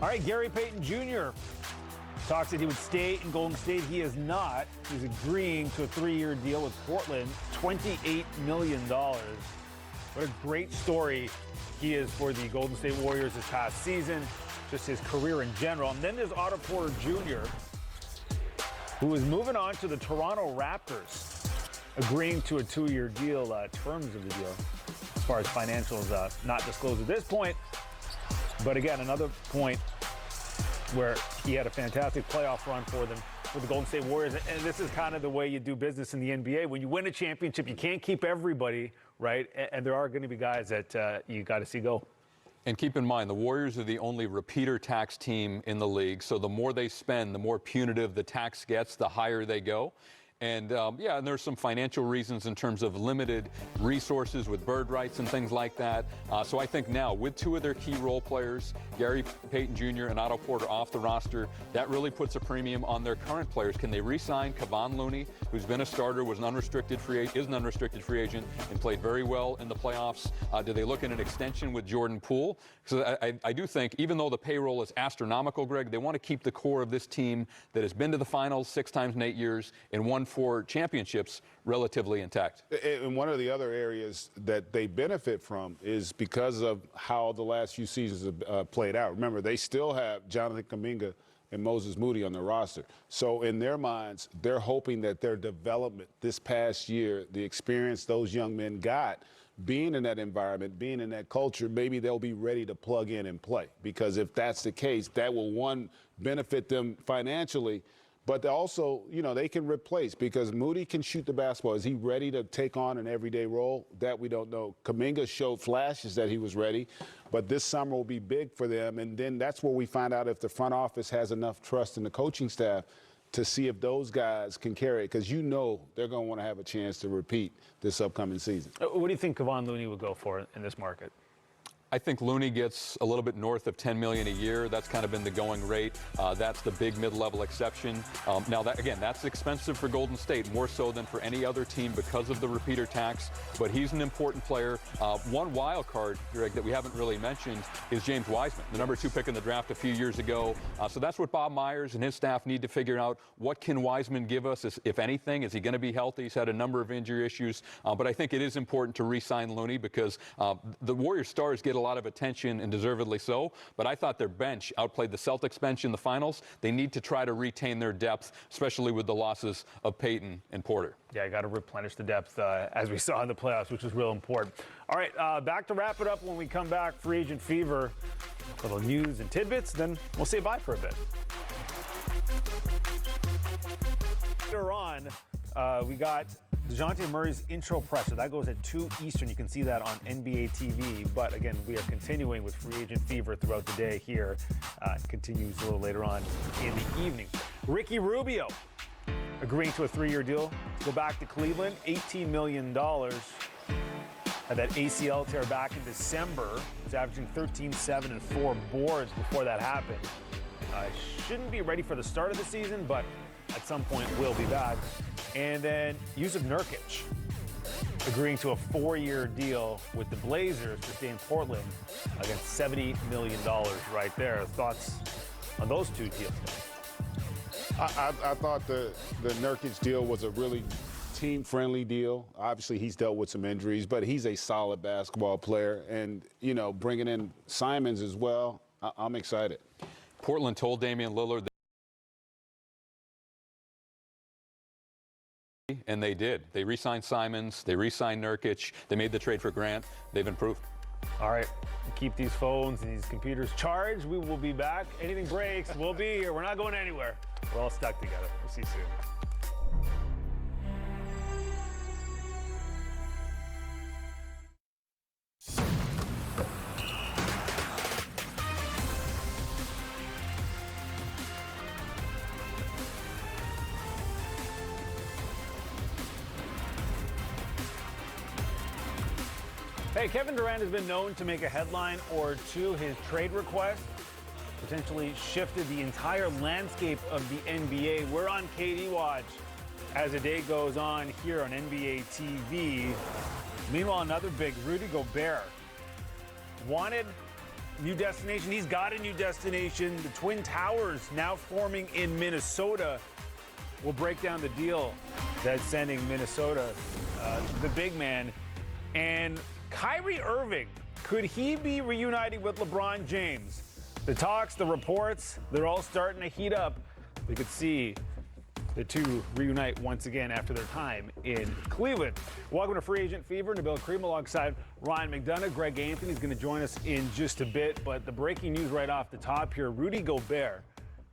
All right, Gary Payton Jr. talks that he would stay in Golden State. He is not. He's agreeing to a 3-year deal with Portland, $28 million. What a great story he is for the Golden State Warriors this past season, just his career in general. And then there's Otto Porter Jr., who is moving on to the Toronto Raptors, agreeing to a 2-year deal. Terms of the deal, as far as financials, not disclosed at this point. But again, another point where he had a fantastic playoff run for them, for the Golden State Warriors. And this is kind of the way you do business in the NBA. When you win a championship, you can't keep everybody, right? And there are going to be guys that you got to see go. And keep in mind, the Warriors are the only repeater tax team in the league. So the more they spend, the more punitive the tax gets, the higher they go. And, yeah, and there's some financial reasons in terms of limited resources with bird rights and things like that. So I think now, with 2 of their key role players, Gary Payton Jr. and Otto Porter off the roster, that really puts a premium on their current players. Can they re-sign Kevon Looney, who's been a starter, is an unrestricted free agent, and played very well in the playoffs? Do they look at an extension with Jordan Poole? So I do think, even though the payroll is astronomical, Greg, they want to keep the core of this team that has been to the finals 6 times in 8 years and won 4 championships relatively intact. And one of the other areas that they benefit from is because of how the last few seasons have played out. Remember, they still have Jonathan Kuminga and Moses Moody on the roster. So in their minds, they're hoping that their development this past year, the experience those young men got, being in that environment, being in that culture, maybe they'll be ready to plug in and play. Because if that's the case, that will, one, benefit them financially, but also, you know, they can replace, because Moody can shoot the basketball. Is he ready to take on an everyday role? That we don't know. Kuminga showed flashes that he was ready, but this summer will be big for them. And then that's where we find out if the front office has enough trust in the coaching staff to see if those guys can carry it, because you know they're going to want to have a chance to repeat this upcoming season. What do you think Kevon Looney would go for in this market? I think Looney gets a little bit north of $10 million a year. That's kind of been the going rate. That's the big mid-level exception. Now, that's expensive for Golden State, more so than for any other team because of the repeater tax. But he's an important player. One wild card, Greg, that we haven't really mentioned is James Wiseman, the number 2 pick in the draft a few years ago. So that's what Bob Myers and his staff need to figure out. What can Wiseman give us, if anything? Is he going to be healthy? He's had a number of injury issues. But I think it is important to re-sign Looney, because the Warriors stars get a lot of attention, and deservedly so, but I thought their bench outplayed the Celtics bench in the finals. They need to try to retain their depth, especially with the losses of Payton and Porter. Yeah, you got to replenish the depth, as we saw in the playoffs, which is real important. All right, back to wrap it up when we come back. Free agent fever, a little news and tidbits, then we'll say bye for a bit. Later on, we got DeJounte Murray's intro presser. That goes at 2 Eastern. You can see that on NBA TV. But again, we are continuing with free agent fever throughout the day here. It continues a little later on in the evening. Ricky Rubio agreeing to a 3-year deal to go back to Cleveland. $18 million. Had that ACL tear back in December. He was averaging 13, 7, and 4 boards before that happened. Shouldn't be ready for the start of the season, but at some point will be back. And then Jusuf Nurkic agreeing to a 4-year deal with the Blazers to stay in Portland against $70 million right there. Thoughts on those 2 deals? I thought the Nurkic deal was a really team-friendly deal. Obviously, he's dealt with some injuries, but he's a solid basketball player. And, you know, bringing in Simons as well, I'm excited. Portland told Damian Lillard, and they did. They re-signed Simons. They re-signed Nurkic. They made the trade for Grant. They've improved. All right. Keep these phones and these computers charged. We will be back. Anything breaks, we'll be here. We're not going anywhere. We're all stuck together. We'll see you soon. Hey, Kevin Durant has been known to make a headline or two. His trade request potentially shifted the entire landscape of the NBA. We're on KD Watch as the day goes on here on NBA TV. Meanwhile, another big, Rudy Gobert, wanted new destination. He's got a new destination. The Twin Towers now forming in Minnesota. We'll break down the deal that's sending Minnesota, the big man. And Kyrie Irving, could he be reuniting with LeBron James? The talks, the reports, they're all starting to heat up. We could see the two reunite once again after their time in Cleveland. Welcome to Free Agent Fever. Nabil Kareem alongside Ryan McDonough. Greg Anthony is going to join us in just a bit. But the breaking news right off the top here, Rudy Gobert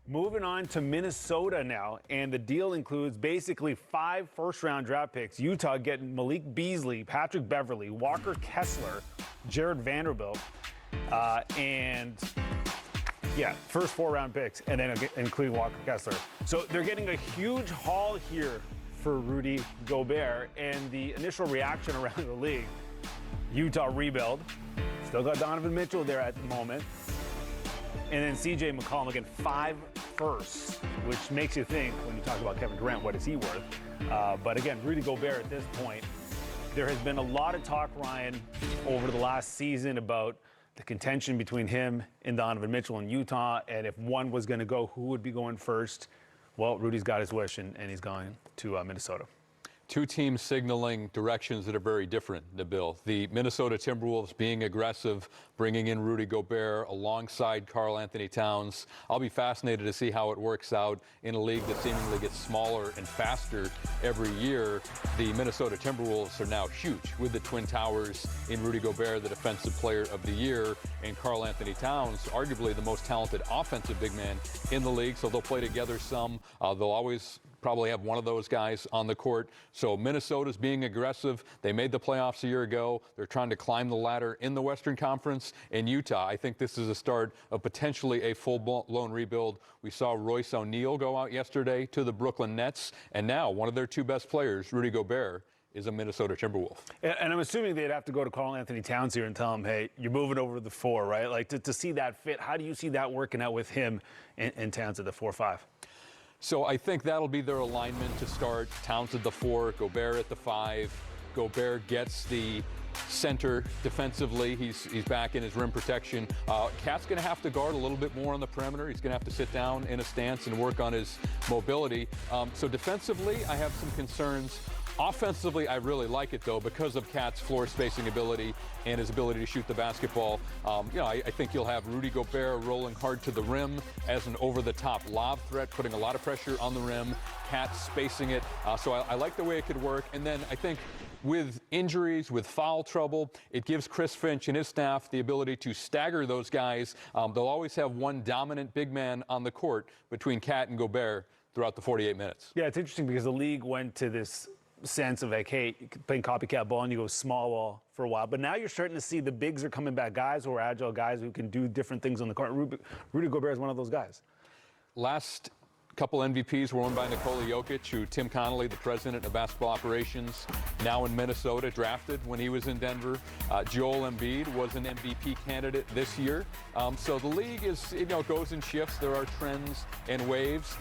moving on to Minnesota now. And the deal includes basically 5 first-round draft picks. Utah getting Malik Beasley, Patrick Beverley, Walker Kessler, Jared Vanderbilt, and first 4-round picks, and then including Walker Kessler. So they're getting a huge haul here for Rudy Gobert, and the initial reaction around the league, Utah rebuild. Still got Donovan Mitchell there at the moment. And then C.J. McCollum, again, 5 firsts, which makes you think, when you talk about Kevin Durant, what is he worth? But again, Rudy Gobert at this point, there has been a lot of talk, Ryan, over the last season about the contention between him and Donovan Mitchell in Utah, and if one was going to go, who would be going first? Well, Rudy's got his wish, and he's going to Minnesota. Two teams signaling directions that are very different, Nabil. The Minnesota Timberwolves being aggressive, bringing in Rudy Gobert alongside Karl Anthony Towns. I'll be fascinated to see how it works out in a league that seemingly gets smaller and faster every year. The Minnesota Timberwolves are now huge with the Twin Towers in Rudy Gobert, the Defensive Player of the Year, and Karl Anthony Towns, arguably the most talented offensive big man in the league. So they'll play together some. They'll always probably have one of those guys on the court. So Minnesota's being aggressive. They made the playoffs a year ago. They're trying to climb the ladder in the Western Conference. And Utah, I think this is a start of potentially a full-blown rebuild. We saw Royce O'Neal go out yesterday to the Brooklyn Nets. And now one of their 2 best players, Rudy Gobert, is a Minnesota Timberwolf. And I'm assuming they'd have to go to Karl Anthony Towns here and tell him, hey, you're moving over to the 4, right? Like to see that fit. How do you see that working out with him and Towns at the 4-5? So I think that'll be their alignment to start. Towns at the 4, Gobert at the 5. Gobert gets the center defensively. He's back in his rim protection. Cat's going to have to guard a little bit more on the perimeter. He's going to have to sit down in a stance and work on his mobility. So defensively, I have some concerns. Offensively, I really like it, though, because of Cat's floor spacing ability and his ability to shoot the basketball. I think you'll have Rudy Gobert rolling hard to the rim as an over-the-top lob threat, putting a lot of pressure on the rim. Cat spacing it. So I like the way it could work. And then I think with injuries, with foul trouble, it gives Chris Finch and his staff the ability to stagger those guys. They'll always have one dominant big man on the court between Cat and Gobert throughout the 48 minutes. Yeah, it's interesting because the league went to this sense of like, hey, playing copycat ball and you go small ball for a while. But now you're starting to see the bigs are coming back, guys who are agile, guys who can do different things on the court. Rudy Gobert is one of those guys. Last couple MVPs were won by Nikola Jokic, who Tim Connolly, the president of basketball operations, now in Minnesota, drafted when he was in Denver. Joel Embiid was an MVP candidate this year. So the league is, goes in shifts. There are trends and waves.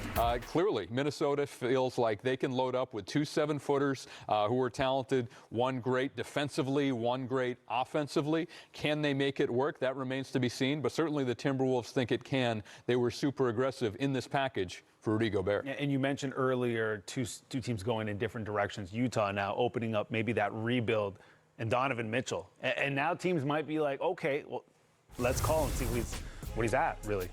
Clearly, Minnesota feels like they can load up with 2 7-footers who are talented, one great defensively, one great offensively. Can they make it work? That remains to be seen, but certainly the Timberwolves think it can. They were super aggressive in this package for Rudy Gobert. And you mentioned earlier two teams going in different directions. Utah now opening up maybe that rebuild, and Donovan Mitchell. And now teams might be like, okay, well, let's call and see what he's at, really.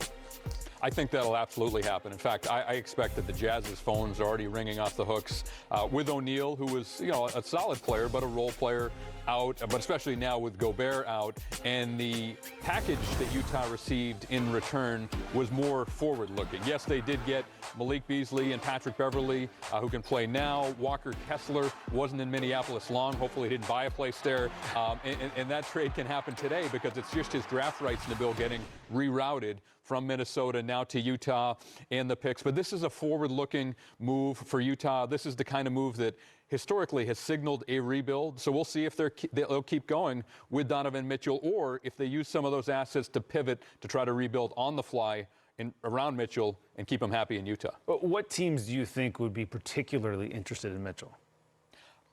I think that'll absolutely happen. In fact, I expect that the Jazz's phones are already ringing off the hooks with O'Neal, who was, a solid player, but a role player out, but especially now with Gobert out. And the package that Utah received in return was more forward-looking. Yes, they did get Malik Beasley and Patrick Beverley, who can play now. Walker Kessler wasn't in Minneapolis long. Hopefully he didn't buy a place there. And that trade can happen today because it's just his draft rights, Nabil, getting rerouted from Minnesota now to Utah and the picks. But this is a forward-looking move for Utah. This is the kind of move that historically has signaled a rebuild. So we'll see if they'll keep going with Donovan Mitchell, or if they use some of those assets to pivot to try to rebuild on the fly around Mitchell and keep him happy in Utah. What teams do you think would be particularly interested in Mitchell?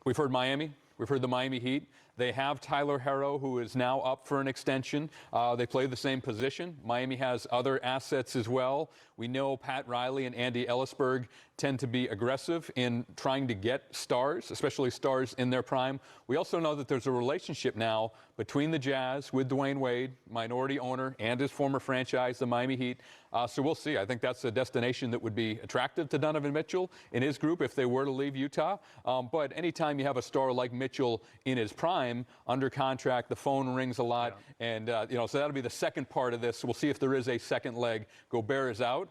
We've heard Miami. We've heard the Miami Heat. They have Tyler Herro, who is now up for an extension. They play the same position. Miami has other assets as well. We know Pat Riley and Andy Ellisberg tend to be aggressive in trying to get stars, especially stars in their prime. We also know that there's a relationship now between the Jazz with Dwayne Wade, minority owner, and his former franchise, the Miami Heat. So we'll see. I think that's a destination that would be attractive to Donovan Mitchell and his group if they were to leave Utah. But anytime you have a star like Mitchell in his prime, under contract, the phone rings a lot. Yeah. And, so that'll be the second part of this. We'll see if there is a second leg. Gobert is out.